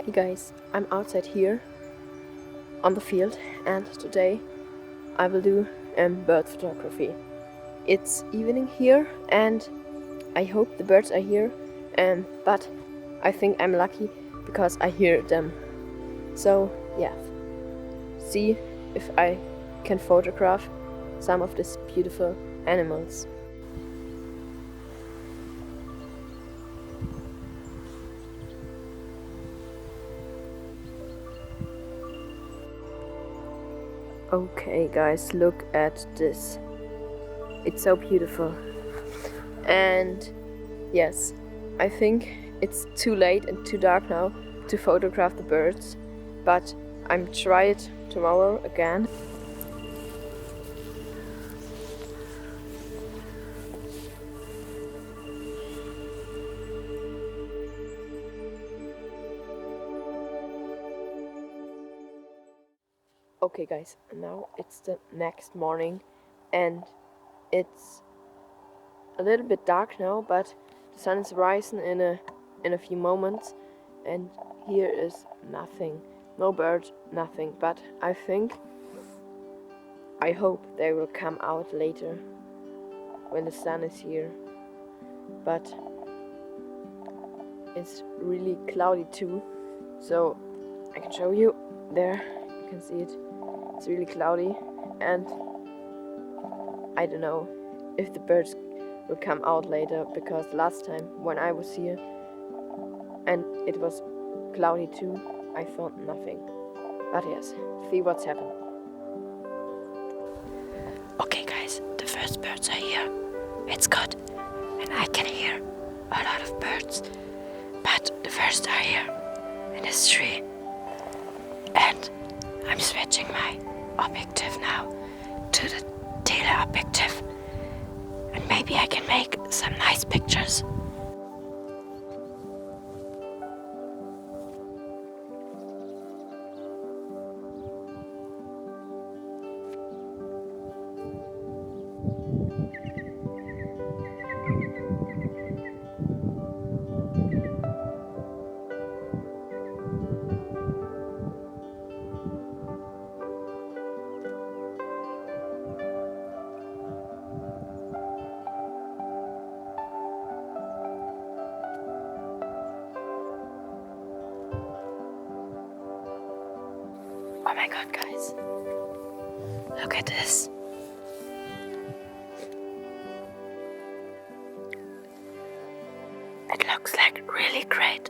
Hey guys, I'm outside here on the field, and today I will do bird photography. It's evening here and I hope the birds are here, but I think I'm lucky because I hear them. So yeah, see if I can photograph some of these beautiful animals. Okay guys, look at this. It's so beautiful. And yes, I think it's too late and too dark now to photograph the birds, but I'm try it tomorrow again. Okay guys, now it's the next morning and it's a little bit dark now, but the sun is rising in a few moments, and here is nothing. No bird, nothing, but I hope they will come out later when the sun is here. But it's really cloudy too, so I can show you. There, you can see it. It's really cloudy, and I don't know if the birds will come out later, because last time when I was here and it was cloudy too, I found nothing. But yes, see what's happened. Okay guys, the first birds are here. It's good, and I can hear a lot of birds. But the first are here in this tree. And I'm switching my objective now to the teleobjective. And maybe I can make some nice pictures. Oh my god, guys. Look at this. It looks like really great.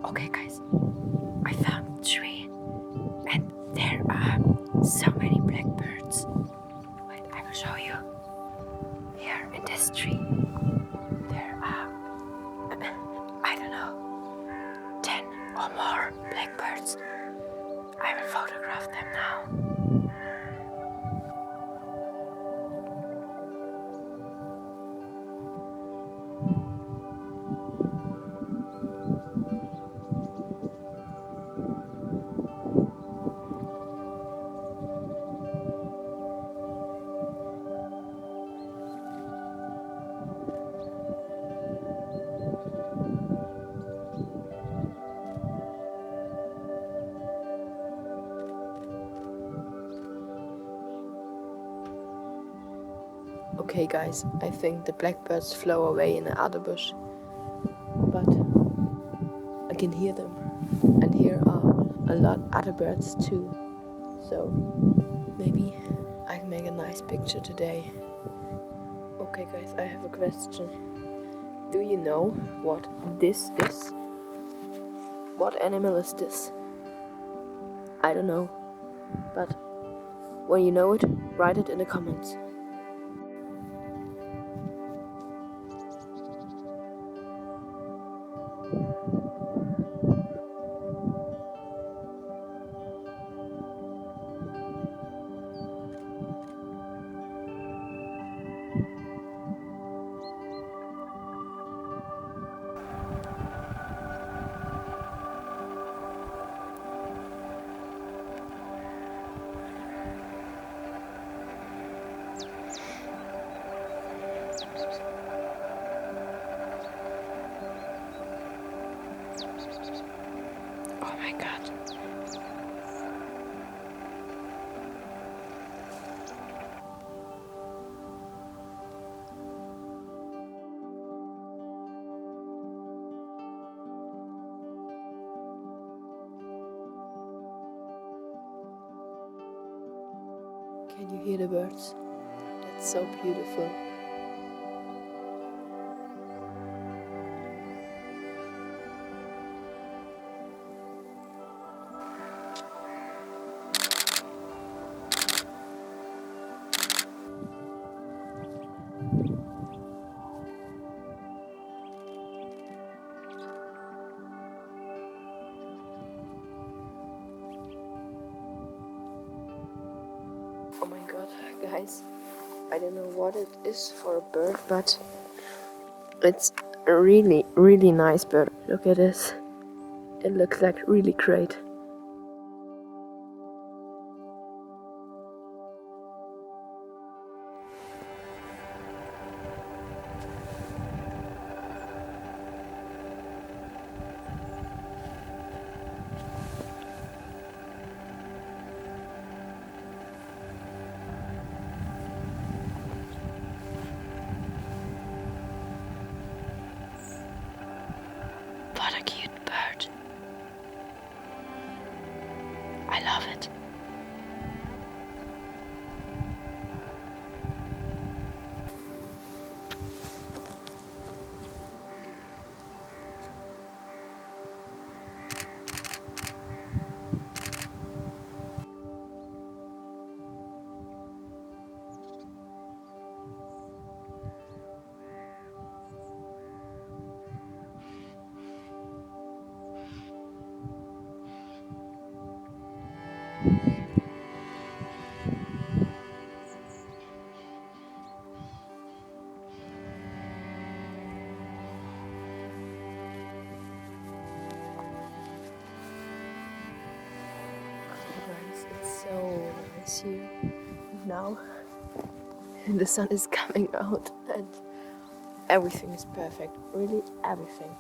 Okay guys, I found a tree and there are so many blackbirds. Wait, I will show you. Here in this tree, there are, I don't know, 10 or more blackbirds. I will photograph them now. Okay guys, I think the blackbirds flew away in the other bush, but I can hear them, and here are a lot other birds too, so maybe I can make a nice picture today. Okay guys, I have a question. Do you know what this is? What animal is this? I don't know, but when you know it, write it in the comments. Oh my god. Can you hear the birds? That's so beautiful. Oh my god, guys. I don't know what it is for a bird, but it's a really, really nice bird. Look at this. It looks like really great. What a cute bird. I love it. Guys, it's so nice here. Now the sun is coming out and everything is perfect. Really everything.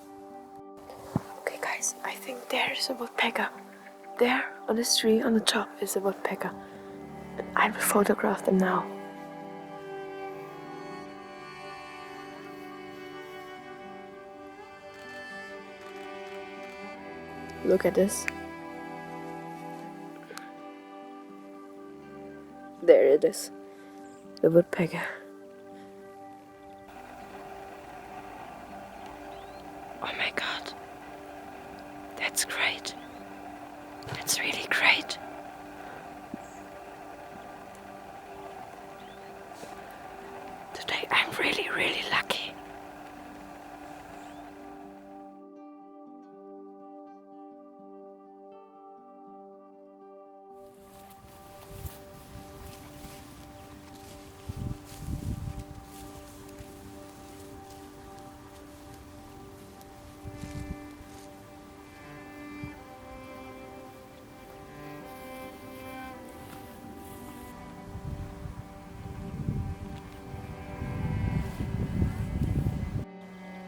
Okay guys, I think there is a woodpecker. There on this tree on the top is a woodpecker. And I will photograph them now. Look at this. There it is. The woodpecker. Oh my god. That's great. That's really great. Today I'm really, really lucky.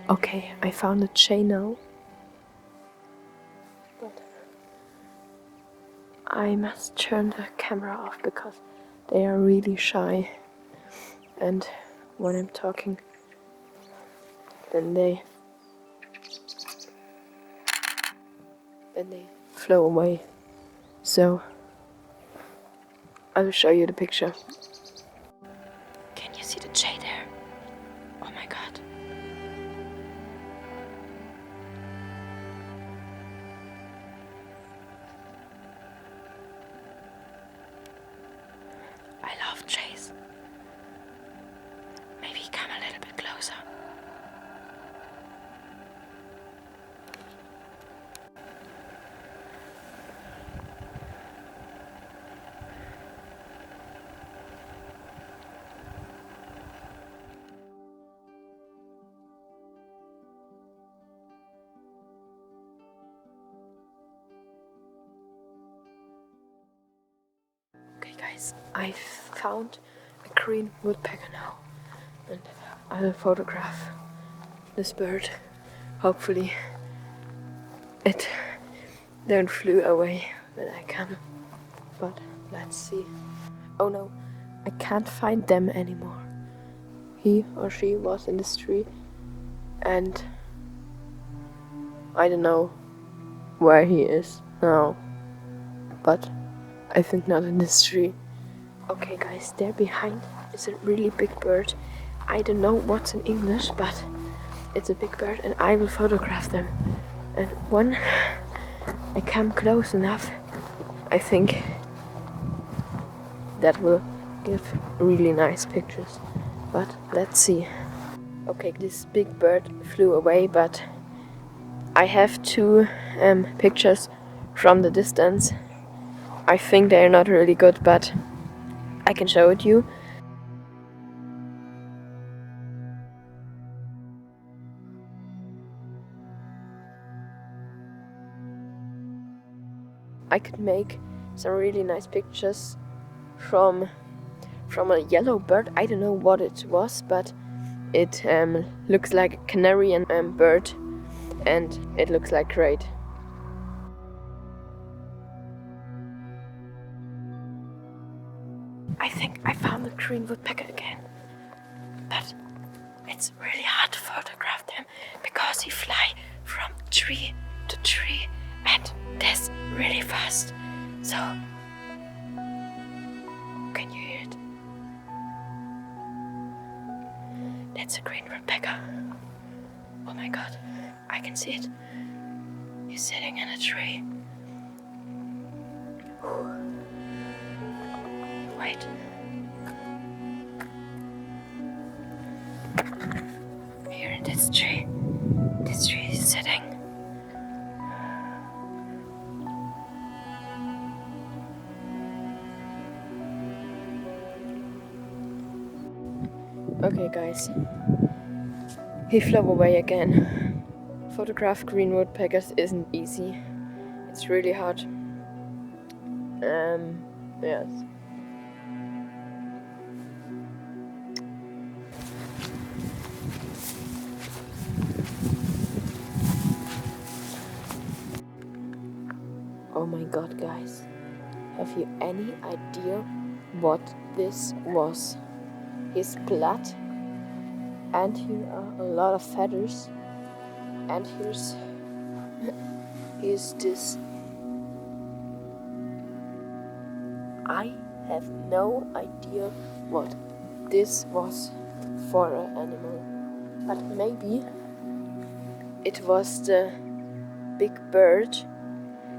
Okay, I found a chain now. But I must turn the camera off because they are really shy. And when I'm talking, then they flow away. So I will show you the picture. Can you see the jay there? Oh my god. I love jays. Maybe come a little bit closer. Okay guys, I found a green woodpecker now. And I will photograph this bird. Hopefully it don't flew away when I come. But let's see. Oh no, I can't find them anymore. He or she was in this tree, and I don't know where he is now. But I think not in this tree. Okay guys, there behind is a really big bird. I don't know what's in English, but it's a big bird and I will photograph them. And when I come close enough, I think that will give really nice pictures. But let's see. Okay, this big bird flew away, but I have two pictures from the distance. I think they're not really good, but I can show it you. I could make some really nice pictures from a yellow bird. I don't know what it was, but it looks like a canary bird, and it looks like great. I think I found the green woodpecker again, but it's really hard to photograph them because he fly from tree to tree and that's really fast. So, can you hear it? That's a green woodpecker. Oh my god, I can see it. He's sitting in a tree. Wait. Here in this tree. This tree is sitting. Okay guys, he flew away again. Photograph green woodpeckers isn't easy. It's really hard. Yes. Oh my god guys, have you any idea what this was? His blood, and here are a lot of feathers, and here's this. I have no idea what this was for an animal, but maybe it was the big bird,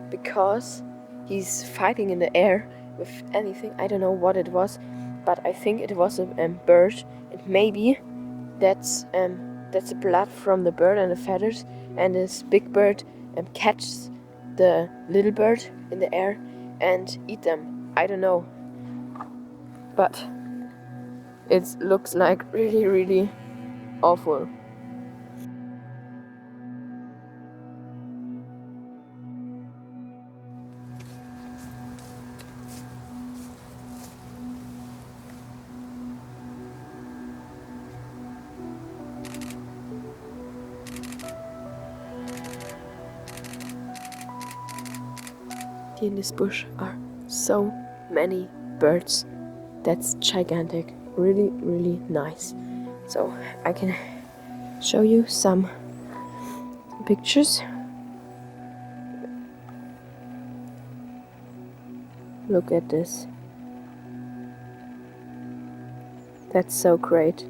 because he's fighting in the air with anything. I don't know what it was, but I think it was a bird, and maybe that's the blood from the bird and the feathers, and this big bird catches the little bird in the air and eat them. I don't know, but it looks like really, really awful. In this bush are so many birds. That's gigantic. Really, really nice. So I can show you some pictures. Look at this. That's so great.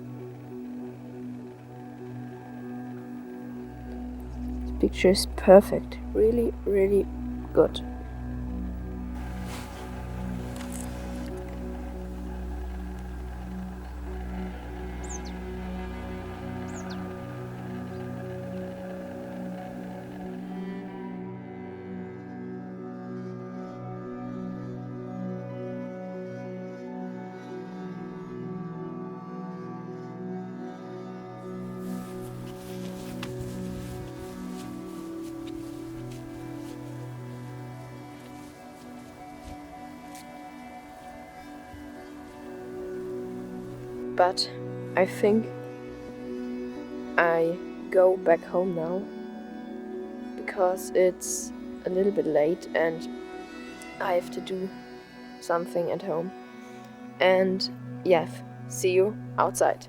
The picture is perfect. Really, really good. But I think I go back home now, because it's a little bit late and I have to do something at home. And yeah, see you outside.